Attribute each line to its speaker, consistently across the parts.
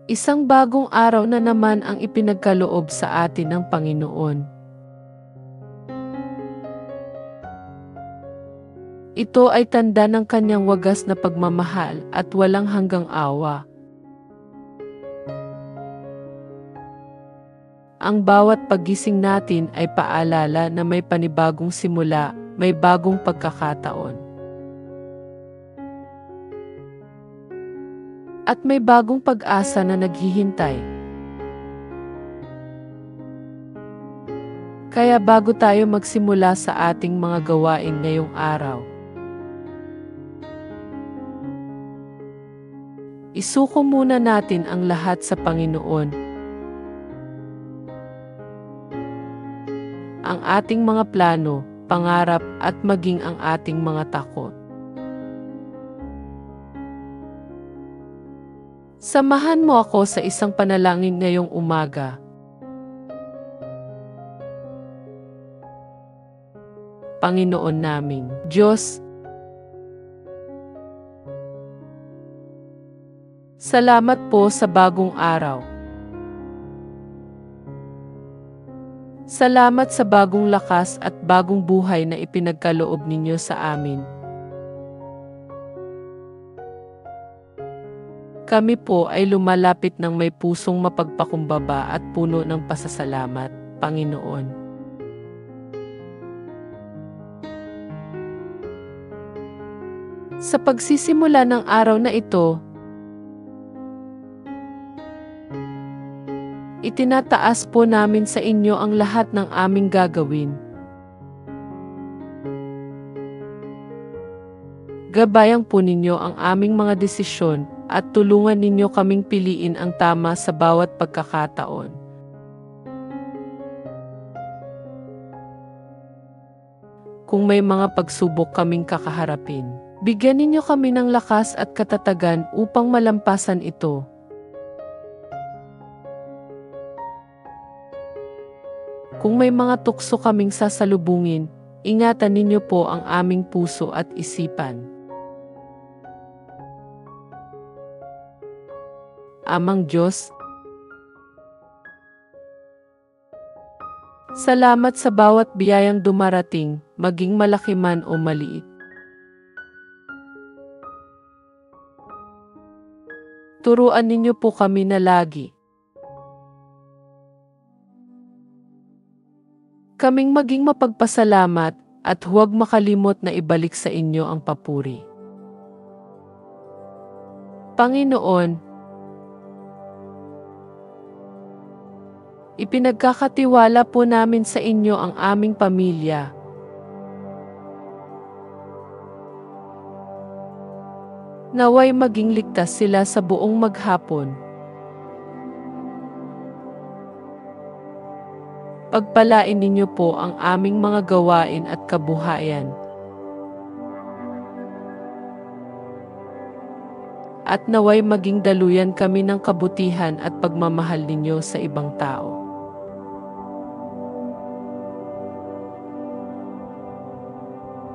Speaker 1: Isang bagong araw na naman ang ipinagkaloob sa atin ng Panginoon. Ito ay tanda ng kanyang wagas na pagmamahal at walang hanggang awa. Ang bawat paggising natin ay paalala na may panibagong simula, may bagong pagkakataon. At may bagong pag-asa na naghihintay. Kaya bago tayo magsimula sa ating mga gawain ngayong araw, isuko muna natin ang lahat sa Panginoon. Ang ating mga plano, pangarap at maging ang ating mga takot. Samahan mo ako sa isang panalangin ngayong umaga. Panginoon naming Diyos, salamat po sa bagong araw. Salamat sa bagong lakas at bagong buhay na ipinagkaloob ninyo sa amin. Kami po ay lumalapit ng may pusong mapagpakumbaba at puno ng pasasalamat, Panginoon. Sa pagsisimula ng araw na ito, itinataas po namin sa inyo ang lahat ng aming gagawin. Gabayan po ninyo ang aming mga desisyon at tulungan ninyo kaming piliin ang tama sa bawat pagkakataon. Kung may mga pagsubok kaming kakaharapin, bigyan ninyo kami ng lakas at katatagan upang malampasan ito. Kung may mga tukso kaming sasalubungin, ingatan ninyo po ang aming puso at isipan. Amang Diyos, salamat sa bawat biyayang dumarating, maging malaki man o maliit. Turuan ninyo po kami na lagi kaming maging mapagpasalamat at huwag makalimot na ibalik sa inyo ang papuri. Panginoon, ipinagkakatiwala po namin sa inyo ang aming pamilya. Naway maging ligtas sila sa buong maghapon. Pagpalain ninyo po ang aming mga gawain at kabuhayan. At naway maging daluyan kami ng kabutihan at pagmamahal ninyo sa ibang tao.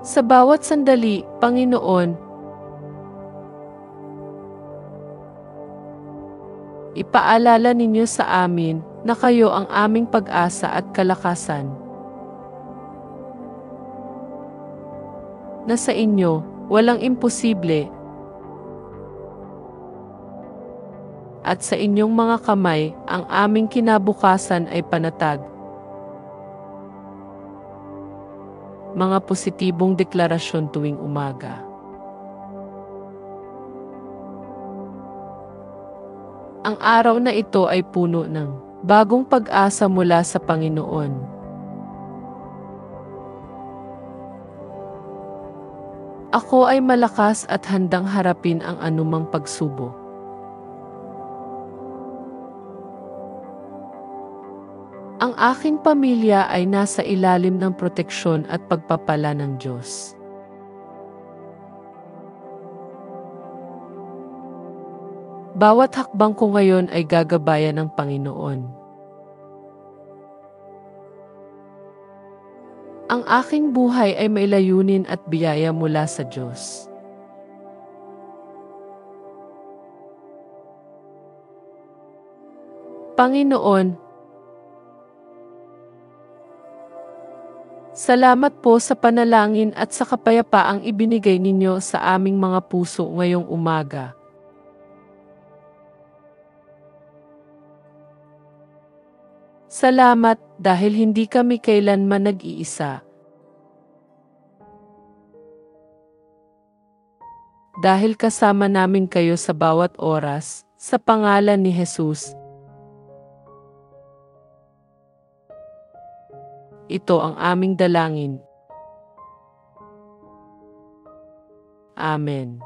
Speaker 1: Sa bawat sandali, Panginoon, ipaalala ninyo sa amin na kayo ang aming pag-asa at kalakasan. Na sa inyo, walang imposible. At sa inyong mga kamay, ang aming kinabukasan ay panatag. Mga positibong deklarasyon tuwing umaga. Ang araw na ito ay puno ng bagong pag-asa mula sa Panginoon. Ako ay malakas at handang harapin ang anumang pagsubok. Ang aking pamilya ay nasa ilalim ng proteksyon at pagpapala ng Diyos. Bawat hakbang ko ngayon ay gagabayan ng Panginoon. Ang aking buhay ay may layunin at biyaya mula sa Diyos. Panginoon, salamat po sa panalangin at sa kapayapaang ibinigay ninyo sa aming mga puso ngayong umaga. Salamat dahil hindi kami kailanman nag-iisa. Dahil kasama namin kayo sa bawat oras, sa pangalan ni Jesus. Ito ang aming dalangin. Amen.